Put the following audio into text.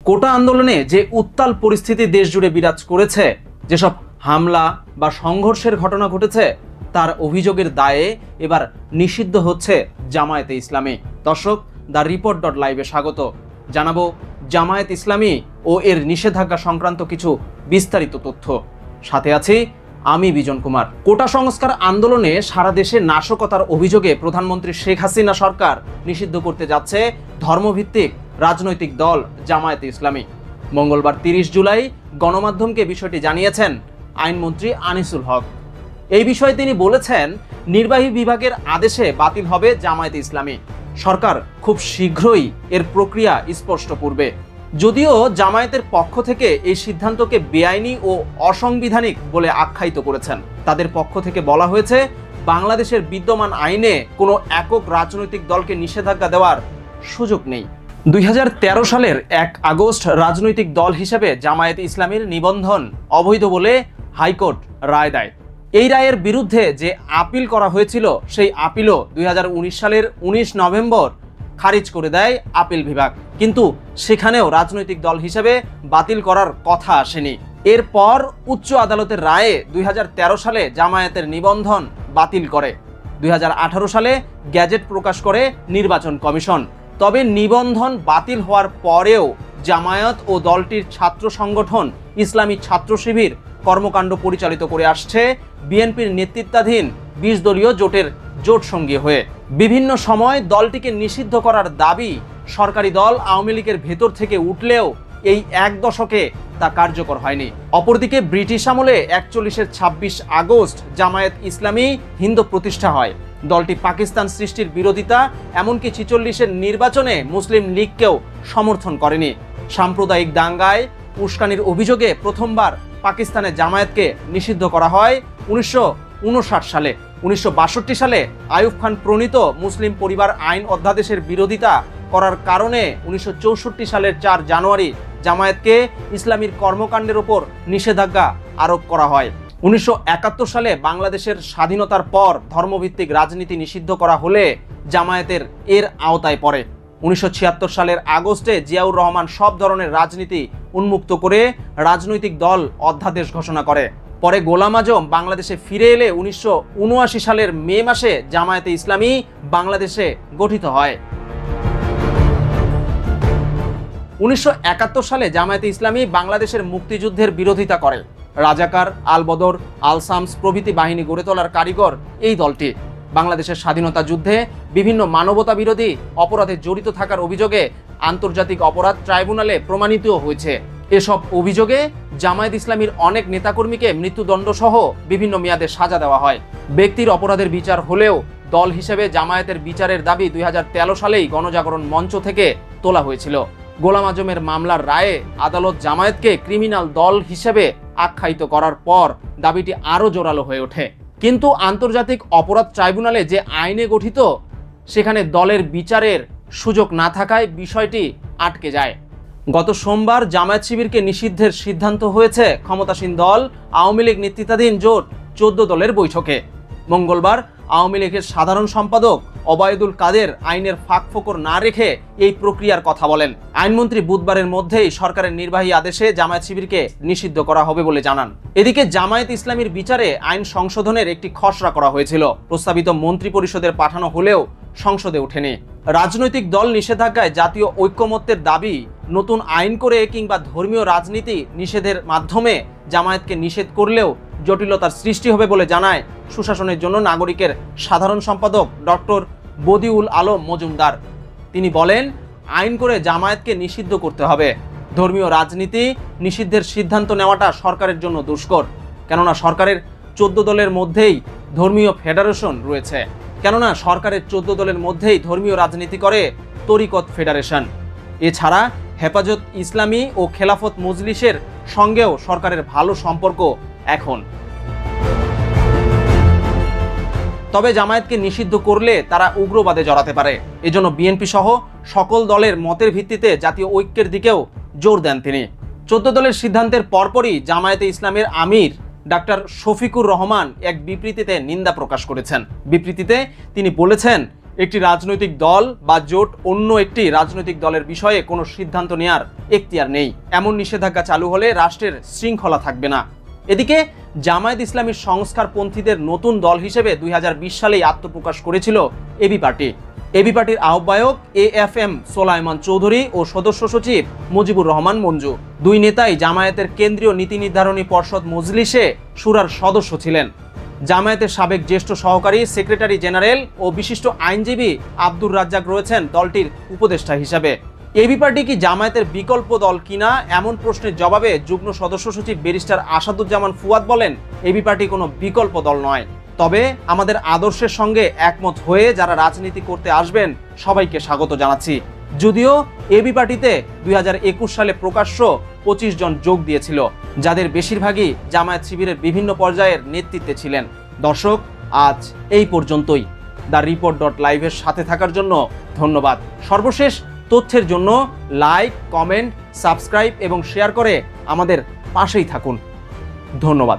কোটা আন্দোলনে যে উত্তাল পরিস্থিতি দেশ জুড়ে বিরাজ করেছে, যেসব হামলা বা সংঘর্ষের ঘটনা ঘটেছে, তার অভিযোগের দায়ে এবার নিষিদ্ধ হচ্ছে জামায়াতে ইসলামী। দর্শক, দ্য রিপোর্ট.লাইভে স্বাগত। জানাবো জামায়াত ইসলামী ও এর নিষেধাজ্ঞা সংক্রান্ত কিছু বিস্তারিত তথ্য। সাথে আছি আমি বিজন কুমার। কোটা সংস্কার আন্দোলনে সারা দেশে নাশকতার অভিযোগে প্রধানমন্ত্রী শেখ হাসিনা সরকার নিষিদ্ধ করতে যাচ্ছে ধর্মভিত্তিক রাজনৈতিক দল জামায়াতে ইসলামী। মঙ্গলবার 30 জুলাই গণমাধ্যমকে বিষয়টি জানিয়েছেন আইনমন্ত্রী আনিসুল হক। এই বিষয়ে তিনি বলেছেন, নির্বাহী বিভাগের আদেশে বাতিল হবে জামায়াতে ইসলামী। সরকার খুব শীঘ্রই এর প্রক্রিয়া স্পষ্ট করবে। যদিও জামায়াতের পক্ষ থেকে এই সিদ্ধান্তকে বেআইনি ও অসাংবিধানিক বলে আখ্যায়িত করেছেন। তাদের পক্ষ থেকে বলা হয়েছে, বাংলাদেশের বিদ্যমান আইনে কোনো একক রাজনৈতিক দলকে নিষেধাজ্ঞা দেওয়ার সুযোগ নেই। 2013 সালের 1 আগস্ট রাজনৈতিক দল হিসেবে জামায়াতে ইসলামীর নিবন্ধন অবৈধ বলে হাইকোর্ট রায় দেয়। এই রায়ের বিরুদ্ধে যে আপিল করা হয়েছিল, সেই আপিলও 2019 সালের 19 নভেম্বর খারিজ করে দেয় আপিল বিভাগ। কিন্তু সেখানেও রাজনৈতিক দল হিসেবে বাতিল করার কথা আসেনি। এরপর উচ্চ আদালতের রায়ে 2013 সালে জামায়াতের নিবন্ধন বাতিল করে। 2018 সালে গ্যাজেট প্রকাশ করে নির্বাচন কমিশন। তবে নিবন্ধন বাতিল হওয়ার পরেও জামায়াত ও দলটির ছাত্র সংগঠন ইসলামী ছাত্র শিবির কর্মকাণ্ড পরিচালিত করে আসছে বিএনপির নেতৃত্বাধীন 20 দলীয় জোটের জোট সঙ্গী হয়ে। বিভিন্ন সময় দলটিকে নিষিদ্ধ করার দাবি সরকারি দল আওয়ামী লীগের ভেতর থেকে উঠলেও এই 1 দশকে তা কার্যকর হয়নি। অপরদিকে ব্রিটিশ আমলে 41-এর 26 আগস্ট জামায়াত ইসলামী হিন্দু প্রতিষ্ঠা হয়। দলটি পাকিস্তান সৃষ্টির বিরোধিতা, এমনকি 46-এর নির্বাচনে মুসলিম লীগকেও সমর্থন করেনি। সাম্প্রদায়িক দাঙ্গায় উস্কানির অভিযোগে প্রথমবার পাকিস্তানে জামায়াতকে নিষিদ্ধ করা হয় 1959 সালে। 1962 সালে আইয়ুব খান প্রণীত মুসলিম পরিবার আইন অধ্যাদেশের বিরোধিতা করার কারণে 1964 সালের 4 জানুয়ারি জামায়াতকে ইসলামীর কর্মকাণ্ডের উপর নিষেধাজ্ঞা আরোপ করা হয়। 1971 সালে বাংলাদেশের স্বাধীনতার পর ধর্মভিত্তিক রাজনীতি নিষিদ্ধ করা হলে জামায়াতের এর আওতায় পড়ে। 1976 সালের আগস্টে জিয়াউর রহমান সব ধরনের রাজনীতি উন্মুক্ত করে রাজনৈতিক দল অধ্যাদেশ ঘোষণা করে। পরে গোলাম আজম বাংলাদেশে ফিরে এলে 1979 সালের মে মাসে জামায়াতে ইসলামী বাংলাদেশে গঠিত হয়। 1971 সালে জামায়াতে ইসলামী বাংলাদেশের মুক্তিযুদ্ধের বিরোধিতা করে। রাজাকার, আল বদর, আল শামস প্রভৃতি বাহিনী গড়ে তোলার কারিগর এই দলটি। বাংলাদেশের স্বাধীনতা যুদ্ধে বিভিন্ন মানবতা বিরোধী অপরাধে জড়িত থাকার অভিযোগে আন্তর্জাতিক অপরাধ ট্রাইব্যুনালে প্রমাণিত হয়েছে। এসব অভিযোগে জামায়াত ইসলামীর অনেক নেতাকর্মীকে মৃত্যুদণ্ড সহ বিভিন্ন মেয়াদে সাজা দেওয়া হয়। ব্যক্তির অপরাধের বিচার হলেও দল হিসেবে জামায়াতের বিচারের দাবি 2013 সালেই গণজাগরণ মঞ্চ থেকে তোলা হয়েছিল। গোলাম আজমের মামলার রায়ে আদালত জামায়াতকে ক্রিমিনাল দল হিসেবে আখ্যায়িত করার পর দাবিটি আরও জোরালো হয়ে ওঠে। কিন্তু আন্তর্জাতিক অপরাধ ট্রাইব্যুনালে যে আইনে গঠিত, সেখানে দলের বিচারের সুযোগ না থাকায় বিষয়টি আটকে যায়। গত সোমবার জামায়াত শিবিরকে নিষিদ্ধের সিদ্ধান্ত হয়েছে ক্ষমতাসীন দল আওয়ামী লীগ নেতৃত্বাধীন জোট 14 দলের বৈঠকে। মঙ্গলবার আওয়ামী লীগের সাধারণ সম্পাদক ওবায়দুল কাদের আইনের ফাঁকফোকর না রেখে এই প্রক্রিয়ার কথা বলেন। আইনমন্ত্রী বুধবারের মধ্যেই সরকারের নির্বাহী আদেশে জামায়াত শিবিরকে নিষিদ্ধ করা হবে বলে জানান। এদিকে জামায়াত ইসলামীর বিচারে আইন সংশোধনের একটি খসড়া করা হয়েছিল। প্রস্তাবিত মন্ত্রী পরিষদের পাঠানো হলেও সংসদে ওঠেনি। রাজনৈতিক দল নিষেধাজ্ঞায় জাতীয় ঐক্যমত্যের দাবি, নতুন আইন করে কিংবা ধর্মীয় রাজনীতি নিষেধের মাধ্যমে জামায়াতকে নিষেধ করলেও জটিলতার সৃষ্টি হবে বলে জানায় সুশাসনের জন্য নাগরিকের সাধারণ সম্পাদক ডক্টর বদিউল আলম মজুমদার। তিনি বলেন, আইন করে জামায়াতকে নিষিদ্ধ করতে হবে। ধর্মীয় রাজনীতি নিষিদ্ধের সিদ্ধান্ত নেওয়াটা সরকারের জন্য দুষ্কর। কেননা সরকারের 14 দলের মধ্যেই ধর্মীয় ফেডারেশন রয়েছে। কেননা সরকারের 14 দলের মধ্যেই ধর্মীয় রাজনীতি করে তরিকত ফেডারেশন। এছাড়া হেফাজত ইসলামী ও খেলাফত মজলিসের সঙ্গেও সরকারের ভালো সম্পর্ক এখন। তবে জামায়াতকে নিষিদ্ধ করলে তারা উগ্রবাদে জড়াতে পারে। এজন্য বিএনপি সহ সকল দলের মতের ভিত্তিতে জাতীয় ঐক্যের দিকেও জোর দেন তিনি। 14 দলের সিদ্ধান্তের পরপরই জামায়াতে ইসলামের আমির ডাক্তার শফিকুর রহমান এক বিবৃতিতে নিন্দা প্রকাশ করেছেন। বিবৃতিতে তিনি বলেছেন, একটি রাজনৈতিক দল বা জোট অন্য একটি রাজনৈতিক দলের বিষয়ে কোনো সিদ্ধান্ত নেয়ার এখতিয়ার নেই। এমন নিষেধাজ্ঞা চালু হলে রাষ্ট্রের শৃঙ্খলা থাকবে না। এদিকে জামায়াত ইসলামীর সংস্কারপন্থীদের নতুন দল হিসেবে 2020 সালেই আত্মপ্রকাশ করেছিল এবি পার্টি। এবি পার্টির আহ্বায়ক AFM সোলাইমান চৌধুরী ও সদস্য সচিব মুজিবুর রহমান মঞ্জু, দুই নেতাই জামায়াতের কেন্দ্রীয় নীতি নির্ধারণী পর্ষদ মজলিসে শুরার সদস্য ছিলেন। জামায়াতের সাবেক জ্যেষ্ঠ সহকারী সেক্রেটারি জেনারেল ও বিশিষ্ট আইনজীবী আব্দুর রাজ্জাক রয়েছেন দলটির উপদেষ্টা হিসাবে। এবি পার্টি কি জামায়াতের বিকল্প দল কিনা এমন প্রশ্নের জবাবে যুগ্ম সদস্য সচিব ব্যারিস্টার আসাদুজ্জামান ফুয়াদ বলেন, এবি পার্টি কোনো বিকল্প দল নয়, তবে আমাদের আদর্শের সঙ্গে একমত হয়ে যারা রাজনীতি করতে আসবেন সবাইকে স্বাগত জানাচ্ছি। যদিও এবি পার্টিতে 2021 সালে প্রকাশ্য 25 জন যোগ দিয়েছিল, যাদের বেশিরভাগই জামায়াত শিবিরের বিভিন্ন পর্যায়ের নেতৃত্বে ছিলেন। দর্শক, আজ এই পর্যন্তই। দ্য-রিপোর্ট.লাইভের সাথে থাকার জন্য ধন্যবাদ। সর্বশেষ তথ্যের জন্য লাইক, কমেন্ট, সাবস্ক্রাইব এবং শেয়ার করে আমাদের পাশেই থাকুন। ধন্যবাদ।